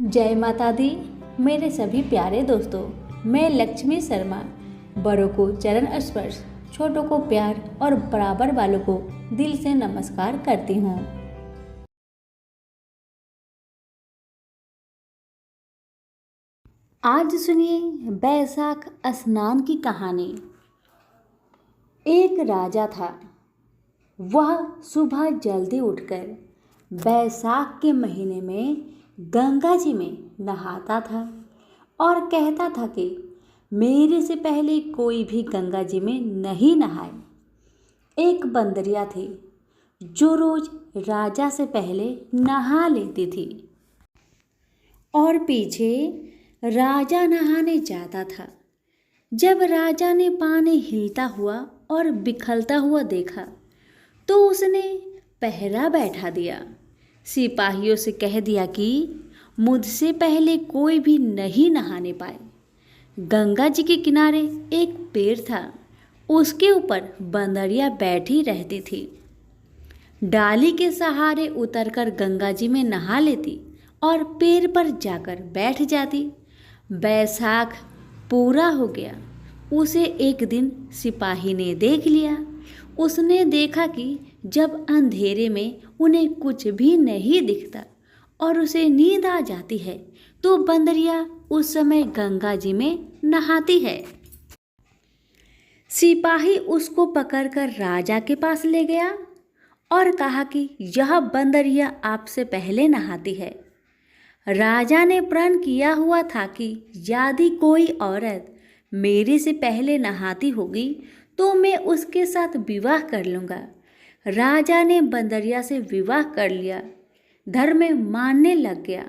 जय माता दी। मेरे सभी प्यारे दोस्तों, मैं लक्ष्मी शर्मा बड़ों को चरण स्पर्श, छोटों को प्यार और बराबर वालों को दिल से नमस्कार करती हूँ। आज सुनिए बैसाख स्नान की कहानी। एक राजा था। वह सुबह जल्दी उठकर बैसाख के महीने में गंगा जी में नहाता था और कहता था कि मेरे से पहले कोई भी गंगा जी में नहीं नहाए। एक बंदरिया थी जो रोज राजा से पहले नहा लेती थी और पीछे राजा नहाने जाता था। जब राजा ने पानी हिलता हुआ और बिखरता हुआ देखा तो उसने पहरा बैठा दिया। सिपाहियों से कह दिया कि मुझसे पहले कोई भी नहीं नहाने पाए। गंगा जी के किनारे एक पेड़ था, उसके ऊपर बंदरिया बैठी रहती थी। डाली के सहारे उतरकर गंगा जी में नहा लेती और पेड़ पर जाकर बैठ जाती। बैसाख पूरा हो गया। उसे एक दिन सिपाही ने देख लिया। उसने देखा कि जब अंधेरे में उन्हें कुछ भी नहीं दिखता और उसे नींद आ जाती है तो बंदरिया उस समय गंगा जी में नहाती है। सिपाही उसको पकड़कर राजा के पास ले गया और कहा कि यह बंदरिया आपसे पहले नहाती है। राजा ने प्रण किया हुआ था कि यदि कोई औरत मेरे से पहले नहाती होगी तो मैं उसके साथ विवाह कर लूँगा। राजा ने बंदरिया से विवाह कर लिया, धर्म में मानने लग गया।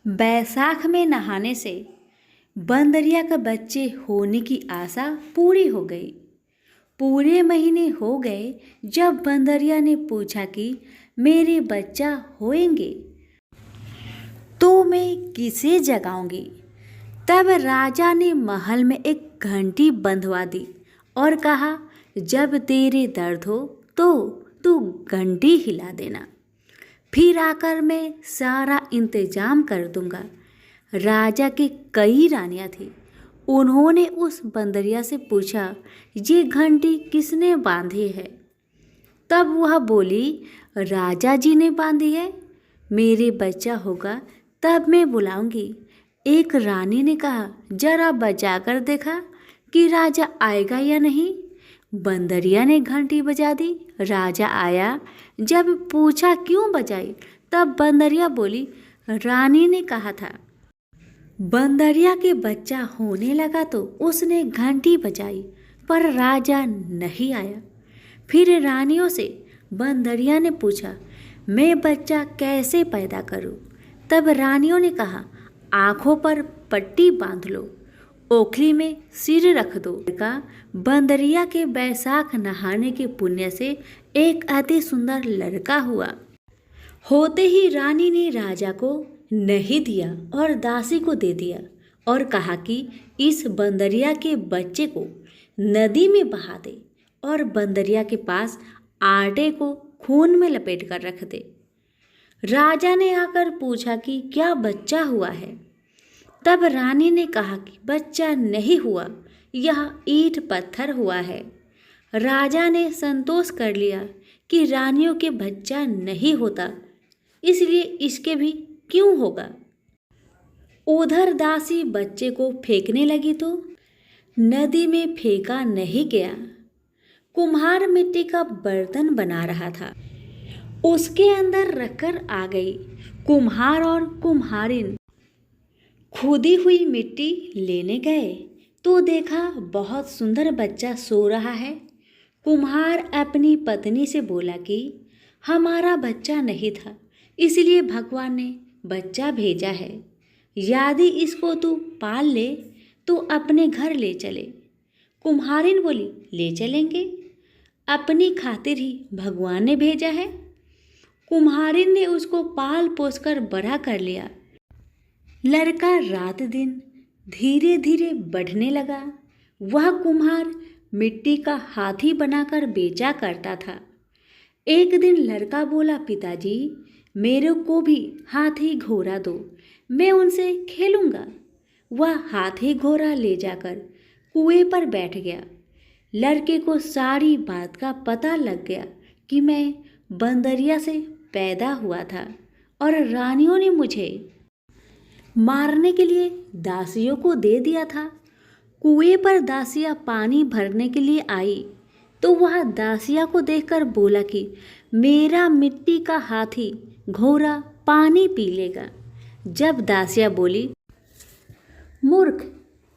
बैसाख में नहाने से बंदरिया का बच्चे होने की आशा पूरी हो गई। पूरे महीने हो गए जब बंदरिया ने पूछा कि मेरे बच्चा होएंगे तो मैं किसे जगाऊंगी। तब राजा ने महल में एक घंटी बंधवा दी और कहा जब तेरे दर्द हो तो तू घंटी हिला देना, फिर आकर मैं सारा इंतजाम कर दूंगा। राजा के कई रानियां थी। उन्होंने उस बंदरिया से पूछा ये घंटी किसने बांधी है। तब वह बोली राजा जी ने बांधी है। मेरे बच्चा होगा तब मैं बुलाऊंगी। एक रानी ने कहा जरा बजा कर देखा कि राजा आएगा या नहीं। बंदरिया ने घंटी बजा दी। राजा आया। जब पूछा क्यों बजाई तब बंदरिया बोली रानी ने कहा था। बंदरिया के बच्चा होने लगा तो उसने घंटी बजाई पर राजा नहीं आया। फिर रानियों से बंदरिया ने पूछा मैं बच्चा कैसे पैदा करूं। तब रानियों ने कहा आँखों पर पट्टी बांध लो, ओखली में सिर रख दो। का बंदरिया के बैसाख नहाने के पुण्य से एक अति सुंदर लड़का हुआ। होते ही रानी ने राजा को नहीं दिया और दासी को दे दिया और कहा कि इस बंदरिया के बच्चे को नदी में बहा दे और बंदरिया के पास आटे को खून में लपेट कर रख दे। राजा ने आकर पूछा कि क्या बच्चा हुआ है। तब रानी ने कहा कि बच्चा नहीं हुआ, यह ईंट पत्थर हुआ है। राजा ने संतोष कर लिया कि रानियों के बच्चा नहीं होता, इसलिए इसके भी क्यों होगा। उधर दासी बच्चे को फेंकने लगी तो नदी में फेंका नहीं गया। कुम्हार मिट्टी का बर्तन बना रहा था, उसके अंदर रखकर आ गई। कुम्हार और कुम्हारिन खुदी हुई मिट्टी लेने गए तो देखा बहुत सुंदर बच्चा सो रहा है। कुम्हार अपनी पत्नी से बोला कि हमारा बच्चा नहीं था, इसलिए भगवान ने बच्चा भेजा है। यदि इसको तू पाल ले तो अपने घर ले चले। कुम्हारिन बोली ले चलेंगे, अपनी खातिर ही भगवान ने भेजा है। कुम्हारिन ने उसको पाल पोस कर बड़ा कर लिया। लड़का रात दिन धीरे धीरे बढ़ने लगा। वह कुम्हार मिट्टी का हाथी बनाकर बेचा करता था। एक दिन लड़का बोला पिताजी मेरे को भी हाथी घोड़ा दो, मैं उनसे खेलूंगा। वह हाथी घोड़ा ले जाकर कुएं पर बैठ गया। लड़के को सारी बात का पता लग गया कि मैं बंदरिया से पैदा हुआ था और रानियों ने मुझे मारने के लिए दासियों को दे दिया था। कुएं पर दासियां पानी भरने के लिए आई तो वह दासिया को देखकर बोला कि मेरा मिट्टी का हाथी घोड़ा पानी पी लेगा। जब दासिया बोली, मूर्ख,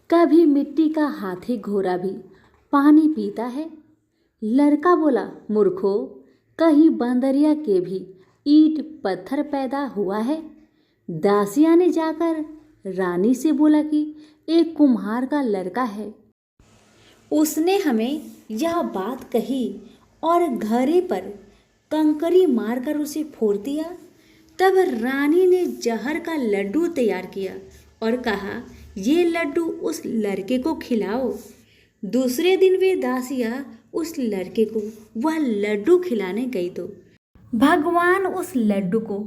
कभी मिट्टी का हाथी घोड़ा भी पानी पीता है? लड़का बोला, मूर्खो, कहीं बंदरिया के भी ईंट पत्थर पैदा हुआ है? दासिया ने जाकर रानी से बोला कि एक कुम्हार का लड़का है, उसने हमें यह बात कही और घड़े पर कंकरी मारकर उसे फोड़ दिया। तब रानी ने जहर का लड्डू तैयार किया और कहा, ये लड्डू उस लड़के को खिलाओ। दूसरे दिन वे दासियां उस लड़के को वह लड्डू खिलाने गई तो भगवान उस लड्डू को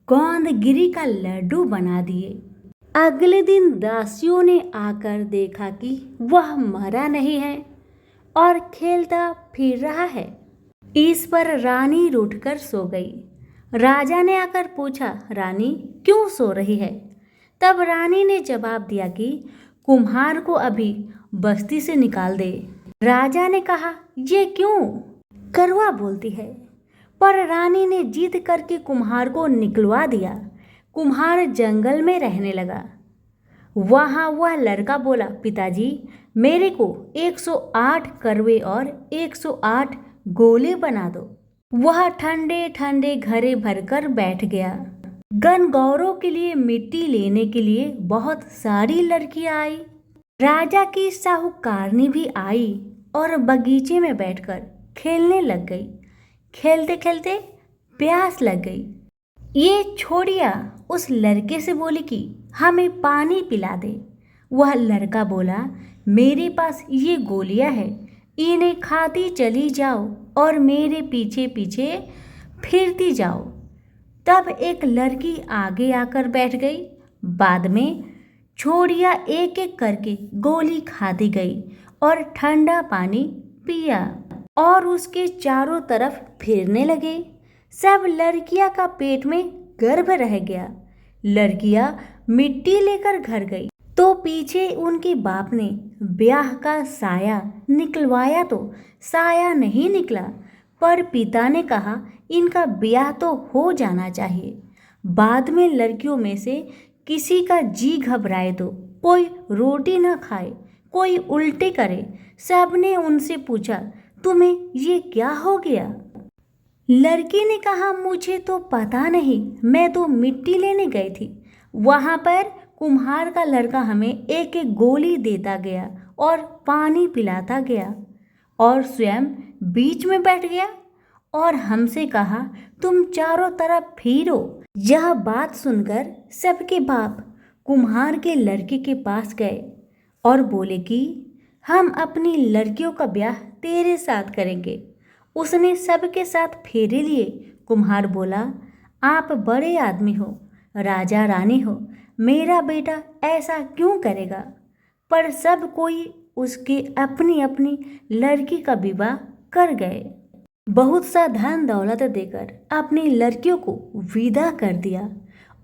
गोंदगिरी का लड्डू बना दिए। अगले दिन दासियों ने आकर देखा कि वह मरा नहीं है और खेलता फिर रहा है। इस पर रानी रूठकर सो गई। राजा ने आकर पूछा, रानी क्यों सो रही है? तब रानी ने जवाब दिया कि कुम्हार को अभी बस्ती से निकाल दे। राजा ने कहा, ये क्यों? कड़वा बोलती है। पर रानी ने जिद करके कुम्हार को निकलवा दिया। कुम्हार जंगल में रहने लगा। वहाँ वह लड़का बोला, पिताजी, मेरे को 108 करवे और 108 गोले बना दो। वह ठंडे ठंडे घड़े भरकर बैठ गया। गणगौरों के लिए मिट्टी लेने के लिए बहुत सारी लड़कियां आई। राजा की साहूकारनी भी आई और बगीचे में बैठकर खेलने लग गई। खेलते खेलते प्यास लग गई। ये छोड़िया उस लड़के से बोली कि हमें पानी पिला दे। वह लड़का बोला, मेरे पास ये गोलियां हैं, इन्हें खाती चली जाओ और मेरे पीछे पीछे फिरती जाओ। तब एक लड़की आगे आकर बैठ गई। बाद में छोड़िया एक एक करके गोली खाती गई और ठंडा पानी पिया और उसके चारों तरफ फिरने लगे। सब लड़कियां का पेट में गर्भ रह गया। लड़कियां मिट्टी लेकर घर गई तो पीछे उनके बाप ने ब्याह का साया निकलवाया तो साया नहीं निकला। पर पिता ने कहा, इनका ब्याह तो हो जाना चाहिए। बाद में लड़कियों में से किसी का जी घबराए तो कोई रोटी न खाए, कोई उल्टी करे। सबने उनसे पूछा, तुम्हें ये क्या हो गया? लड़की ने कहा, मुझे तो पता नहीं, मैं तो मिट्टी लेने गई थी। वहाँ पर कुम्हार का लड़का हमें एक एक गोली देता गया और पानी पिलाता गया और स्वयं बीच में बैठ गया और हमसे कहा, तुम चारों तरफ फिरो। यह बात सुनकर सबके बाप कुम्हार के लड़के के पास गए और बोले कि हम अपनी लड़कियों का ब्याह तेरे साथ करेंगे। उसने सबके साथ फेरे लिए। कुम्हार बोला, आप बड़े आदमी हो, राजा रानी हो, मेरा बेटा ऐसा क्यों करेगा? पर सब कोई उसके अपनी अपनी लड़की का विवाह कर गए। बहुत सा धन दौलत देकर अपनी लड़कियों को विदा कर दिया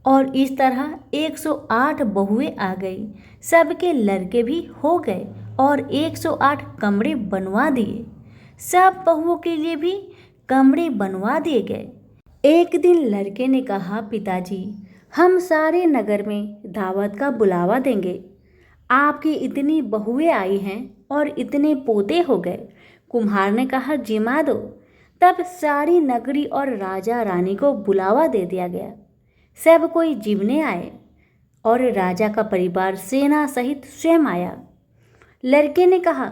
और इस तरह 108 बहुएं आ गई। सबके लड़के भी हो गए और 108 कमरे बनवा दिए। सब बहुओं के लिए भी कमरे बनवा दिए गए। एक दिन लड़के ने कहा, पिताजी, हम सारे नगर में दावत का बुलावा देंगे। आपकी इतनी बहुएं आई हैं और इतने पोते हो गए। कुम्हार ने कहा, जिमा दो। तब सारी नगरी और राजा रानी को बुलावा दे दिया गया। सब कोई जीवने आए और राजा का परिवार सेना सहित स्वयं आया। लड़के ने कहा,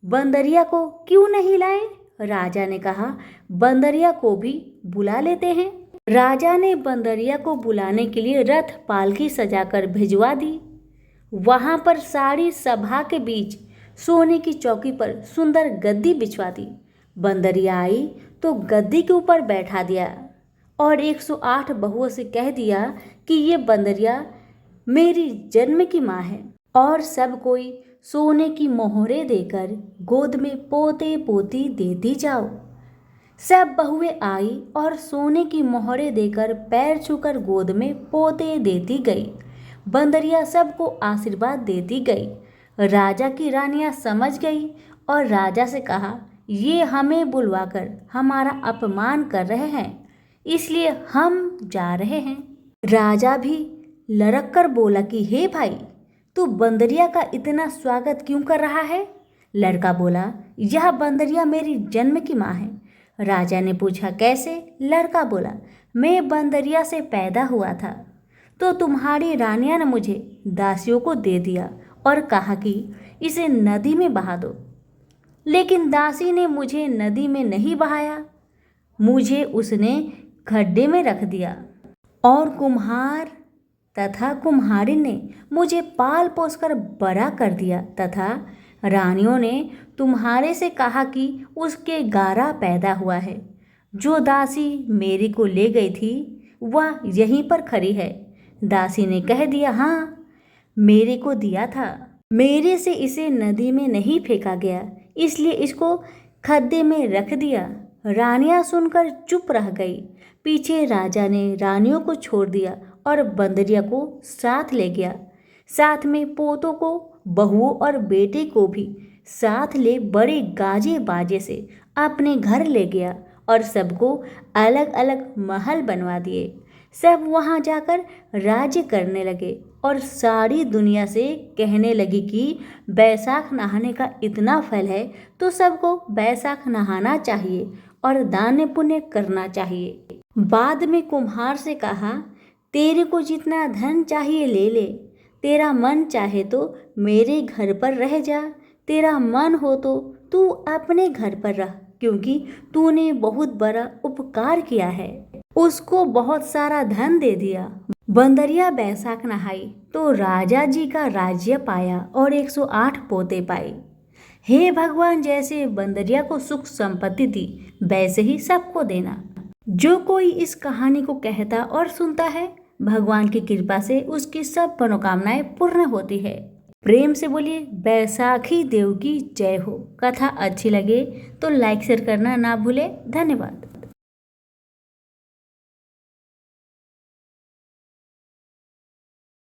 बंदरिया को क्यों नहीं लाए? राजा ने कहा, बंदरिया को भी बुला लेते हैं। राजा ने बंदरिया को बुलाने के लिए रथ पालकी सजाकर भिजवा दी। वहां पर सारी सभा के बीच सोने की चौकी पर सुंदर गद्दी बिछवा दी। बंदरिया आई तो गद्दी के ऊपर बैठा दिया और 108 बहुओं से कह दिया कि ये बंदरिया मेरी जन्म की माँ है। और सब कोई सोने की मोहरें देकर गोद में पोते पोती देती जाओ। सब बहुएं आई और सोने की मोहरें देकर पैर छूकर गोद में पोते देती गई। बंदरिया सबको आशीर्वाद देती गई। राजा की रानियां समझ गई और राजा से कहा, ये हमें बुलवाकर हमारा अपमान कर रहे हैं, इसलिए हम जा रहे हैं। राजा भी लड़क कर बोला कि हे भाई, तू बंदरिया का इतना स्वागत क्यों कर रहा है? लड़का बोला, यह बंदरिया मेरी जन्म की माँ है। राजा ने पूछा, कैसे? लड़का बोला, मैं बंदरिया से पैदा हुआ था, तो तुम्हारी रानियां ने मुझे दासियों को दे दिया और कहा कि इसे नदी में बहा दो। लेकिन दासी ने मुझे नदी में नहीं बहाया, मुझे उसने खड्डे में रख दिया। और कुम्हार तथा कुम्हारी ने मुझे पाल पोसकर बड़ा कर दिया तथा रानियों ने तुम्हारे से कहा कि उसके गारा पैदा हुआ है। जो दासी मेरी को ले गई थी वह यहीं पर खड़ी है। दासी ने कह दिया, हाँ, मेरे को दिया था, मेरे से इसे नदी में नहीं फेंका गया, इसलिए इसको खड्डे में रख दिया। रानियां सुनकर चुप रह गई। पीछे राजा ने रानियों को छोड़ दिया और बंदरिया को साथ ले गया। साथ में पोतों को, बहुओं और बेटे को भी साथ ले बड़े गाजे बाजे से अपने घर ले गया और सबको अलग अलग महल बनवा दिए। सब वहाँ जाकर राज्य करने लगे और सारी दुनिया से कहने लगी कि बैसाख नहाने का इतना फल है तो सबको बैसाख नहाना चाहिए और दान पुण्य करना चाहिए। बाद में कुम्हार से कहा, तेरे को जितना धन चाहिए ले ले, तेरा मन चाहे तो मेरे घर पर रह जा, तेरा मन हो तो तू अपने घर पर रह, क्योंकि तूने बहुत बड़ा उपकार किया है। उसको बहुत सारा धन दे दिया। बंदरिया बैसाख नहाई तो राजा जी का राज्य पाया और 108 पोते पाए। हे भगवान, जैसे बंदरिया को सुख संपत्ति दी वैसे ही सबको देना। जो कोई इस कहानी को कहता और सुनता है, भगवान की कृपा से उसकी सब मनोकामनाएं पूर्ण होती है। प्रेम से बोलिए बैसाखी देव की जय हो। कथा अच्छी लगे तो लाइक शेयर करना ना भूले। धन्यवाद।